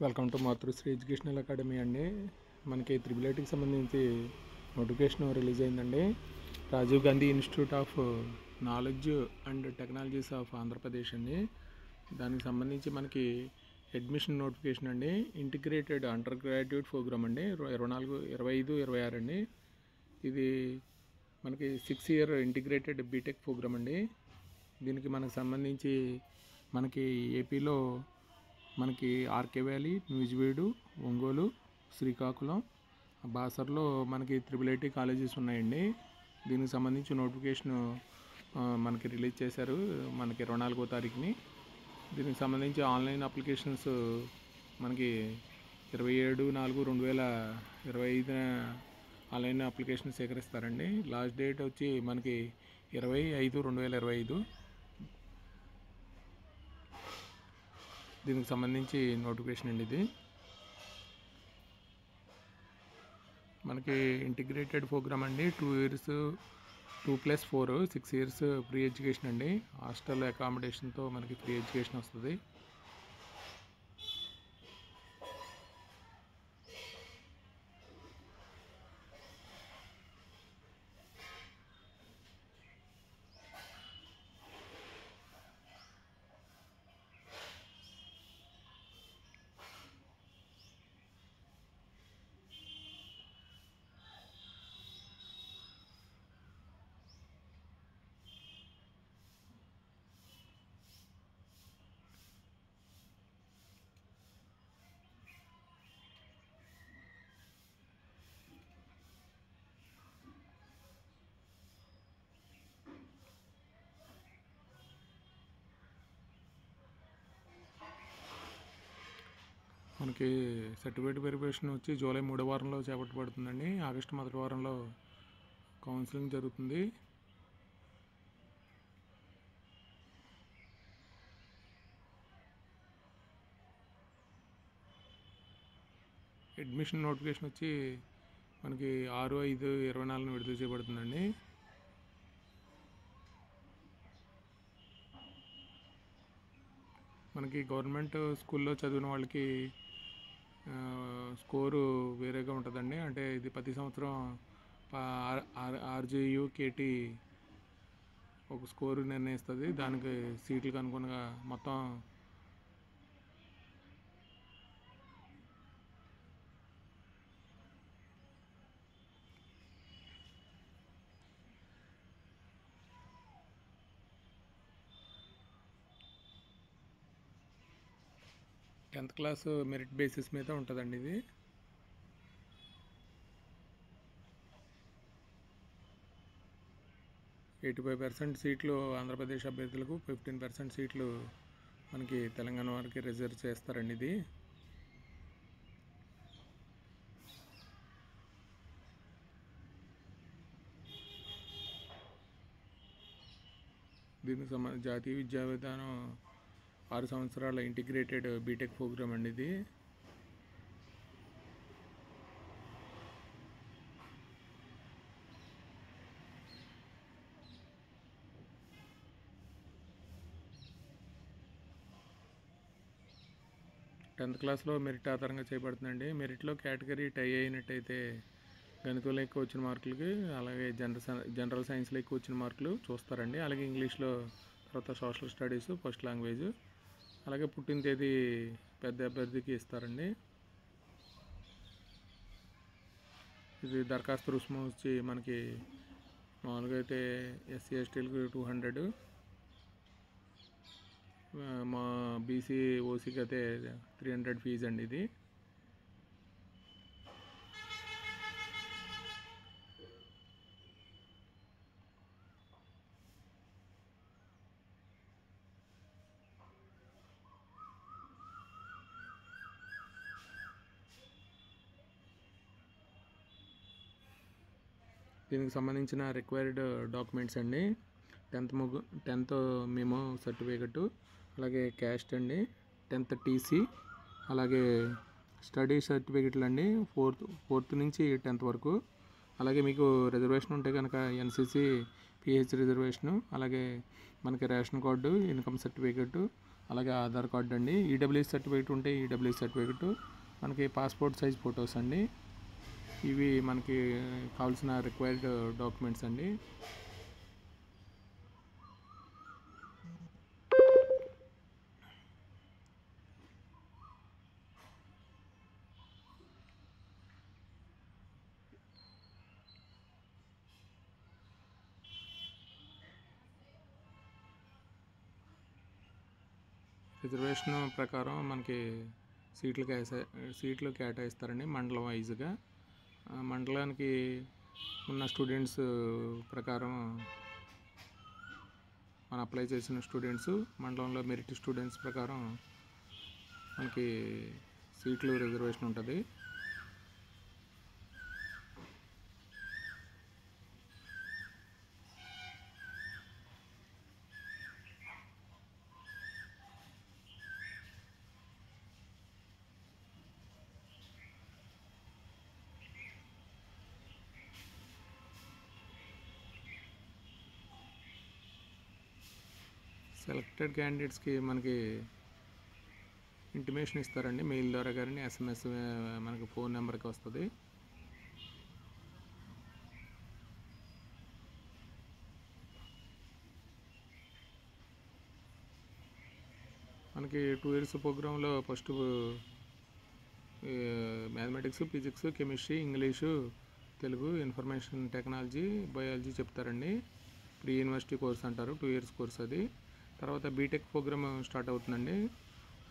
Welcome to Matrushri educational academy అండి. మనకి triple ఐటీకి సంబంధించి నోటిఫికేషన్ రిలీజ్ అయిందండి. Rajiv Gandhi institute of knowledge and technologies of Andhra Pradesh అండి. దానికి సంబంధించి మనకి అడ్మిషన్ నోటిఫికేషన్ అండి. ఇంటిగ్రేటెడ్ అండర్ గ్రాడ్యుయేట్ ప్రోగ్రామ్ అండి. 24, 25, 26 అండి. ఇది మనకి 6 ఇయర్ ఇంటిగ్రేటెడ్ బీటెక్ ప్రోగ్రామ్ అండి. దీనికి మనకు సంబంధించి మనకి ఏపీలో మనకి ఆర్కే వ్యాలీ, నూజివీడు, ఒంగోలు, శ్రీకాకుళం, బాసర్లో మనకి త్రిబుల్ ఐటీ కాలేజెస్ ఉన్నాయండి. దీనికి సంబంధించి నోటిఫికేషన్ మనకి రిలీజ్ చేశారు మనకి 24వ తారీఖుని. దీనికి సంబంధించి ఆన్లైన్ అప్లికేషన్స్ మనకి 27/4/2025 ఆన్లైన్ అప్లికేషన్ సేకరిస్తారండి. లాస్ట్ డేట్ వచ్చి మనకి 20/5/2025. దీనికి సంబంధించి నోటిఫికేషన్ అండి. ఇది మనకి ఇంటిగ్రేటెడ్ ప్రోగ్రామ్ అండి. 2 years 2+4 6 years ఫ్రీ ఎడ్యుకేషన్ అండి. హాస్టల్ అకామిడేషన్తో మనకి ఫ్రీ ఎడ్యుకేషన్ వస్తుంది. మనకి సర్టిఫికేట్ వెరిఫికేషన్ వచ్చి జూలై 3వ వారంలో చేపట్టబడుతుందండి. ఆగస్టు 1వ వారంలో కౌన్సిలింగ్ జరుగుతుంది. అడ్మిషన్ నోటిఫికేషన్ వచ్చి మనకి 6/5/24 విడుదల చేయబడుతుందండి. మనకి గవర్నమెంట్ స్కూల్లో చదివిన వాళ్ళకి స్కోరు వేరేగా ఉంటుందండి. అంటే ఇది ప్రతి సంవత్సరం ఆర్జేయు కేటీ ఒక స్కోరు నిర్ణయిస్తుంది. దానికి సీట్లకు అనుగుణంగా మొత్తం టెన్త్ క్లాస్ మెరిట్ బేసిస్ మీద ఉంటుందండి. ఇది 85% సీట్లు ఆంధ్రప్రదేశ్ అభ్యర్థులకు, 15% సీట్లు మనకి తెలంగాణ వారికి రిజర్వ్ చేస్తారండి. ఇది దీనికి జాతీయ విద్యా విధానం 6 సంవత్సరాల ఇంటిగ్రేటెడ్ బీటెక్ ప్రోగ్రామ్ అండి. ఇది టెన్త్ క్లాస్లో మెరిట్ ఆధారంగా చేయబడుతుందండి. మెరిట్లో కేటగిరీ టై అయినట్టయితే గణితంలో ఎక్కువ వచ్చిన మార్కులకి, అలాగే జనరల్ సైన్స్లో ఎక్కువ వచ్చిన మార్కులు చూస్తారండి. అలాగే ఇంగ్లీష్లో, తర్వాత సోషల్ స్టడీస్, ఫస్ట్ లాంగ్వేజ్, అలాగే పుట్టిన తేదీ పెద్ద అభ్యర్థికి ఇస్తారండి. ఇది దరఖాస్తు రుసుము వచ్చి మనకి మామూలుగా అయితే SC STలకు 200, మా BC OCకి అయితే 300 ఫీజు అండి. ఇది దీనికి సంబంధించిన రిక్వైర్డ్ డాక్యుమెంట్స్ అండి. 10th మెమో సర్టిఫికెట్, అలాగే క్యాస్ట్ అండి, 10th TC, అలాగే స్టడీ సర్టిఫికెట్లు అండి 4th నుంచి 10th వరకు. అలాగే మీకు రిజర్వేషన్ ఉంటే కనుక NCC PH రిజర్వేషను, అలాగే మనకి రేషన్ కార్డు, ఇన్కమ్ సర్టిఫికెట్, అలాగే ఆధార్ కార్డు అండి, ఈడబ్ల్యూఎస్ సర్టిఫికేట్ ఉంటే ఈడబ్ల్యూఎస్ సర్టిఫికేట్, మనకి పాస్పోర్ట్ సైజ్ ఫొటోస్ అండి. ఇవి మనకి కావాల్సిన రిక్వైర్డ్ డాక్యుమెంట్స్ అండి. రిజర్వేషన్ ప్రకారం మనకి సీట్లు కేటాయిస్తారండి మండలం వైజ్గా. మండలానికి ఉన్న స్టూడెంట్స్ ప్రకారం మనం అప్లై చేసిన స్టూడెంట్స్ మండలంలో మెరిట్ స్టూడెంట్స్ ప్రకారం మనకి సీట్లు రిజర్వేషన్ ఉంటుంది. సెలెక్టెడ్ క్యాండిడేట్స్కి మనకి ఇంటిమేషన్ ఇస్తారండి, మెయిల్ ద్వారా కానీ ఎస్ఎంఎస్ మనకి ఫోన్ నెంబర్కి వస్తుంది. మనకి 2 years ప్రోగ్రాంలో first mathematics, physics, chemistry, English, Telugu, information technology, biology చెప్తారండి. ప్రీ యూనివర్సిటీ కోర్స్ అంటారు, 2 years కోర్స్ అది. తర్వాత బీటెక్ ప్రోగ్రామ్ స్టార్ట్ అవుతుందండి.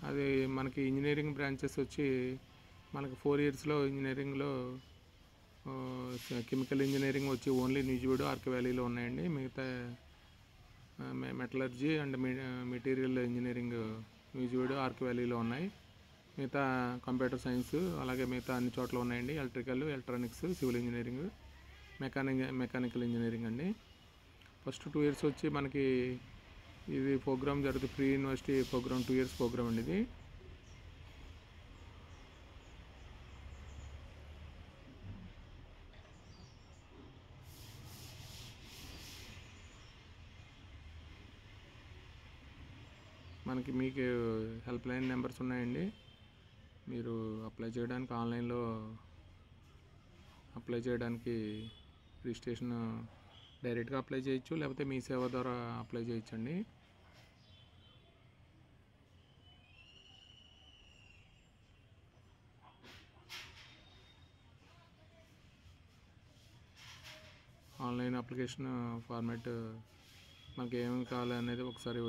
అది మనకి ఇంజనీరింగ్ బ్రాంచెస్ వచ్చి మనకి 4 yearsలో ఇంజనీరింగ్లో కెమికల్ ఇంజనీరింగ్ వచ్చి ఓన్లీ న్యూజివీడు, ఆర్కే వ్యాలీలో ఉన్నాయండి. మిగతా metallurgy and material engineering Nuzvid, RK వ్యాలీలో ఉన్నాయి. మిగతా కంప్యూటర్ సైన్స్ అలాగే మిగతా అన్ని చోట్ల ఉన్నాయండి. Electrical, electronics, civil engineering, mechanical engineering అండి. ఫస్ట్ 2 years వచ్చి మనకి ఇది ప్రోగ్రామ్ జరుగుతుంది, pre university program, 2 years program అండి ఇది. మనకి మీకు హెల్ప్ లైన్ నెంబర్స్ ఉన్నాయండి. మీరు అప్లై చేయడానికి ఆన్లైన్లో అప్లై చేయడానికి రిజిస్ట్రేషన్ డైరెక్ట్గా అప్లై చేయొచ్చు, లేకపోతే మీ సేవ ద్వారా అప్లై చేయొచ్చండి. ఆన్లైన్ అప్లికేషన్ ఫార్మాట్ మనకి ఏమేమి కావాలి అనేది ఒకసారి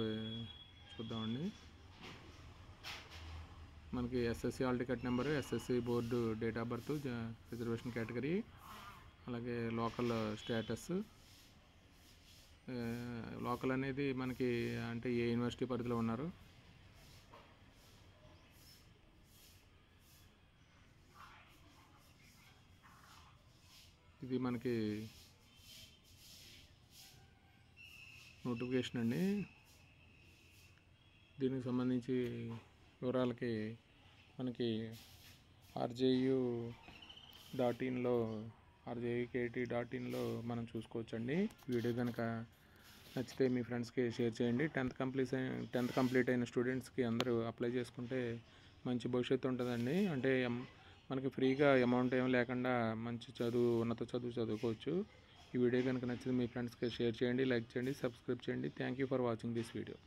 చూద్దామండి. మనకి SSC hall ticket number, SSC board date of birth, reservation category, అలాగే లోకల్ స్టేటస్. లోకల్ అనేది మనకి అంటే ఏ యూనివర్సిటీ పరిధిలో ఉన్నారు, ఇది మనకి నోటిఫికేషన్ అండి. దీనికి సంబంధించి వివరాలకి మనకి rju.in.లో మనం చూసుకోవచ్చండి. వీడియో కనుక నచ్చితే మీ ఫ్రెండ్స్కి షేర్ చేయండి. 10th కంప్లీట్ అయిన స్టూడెంట్స్కి అందరూ అప్లై చేసుకుంటే మంచి భవిష్యత్తు ఉంటుందండి. అంటే మనకి ఫ్రీగా అమౌంట్ ఏం లేకుండా మంచి ఉన్నత చదువు చదువుకోవచ్చు. ఈ వీడియో కనుక నచ్చితే మీ ఫ్రెండ్స్కి షేర్ చేయండి, లైక్ చేయండి, సబ్స్క్రైబ్ చేయండి. Thank you for watching this video.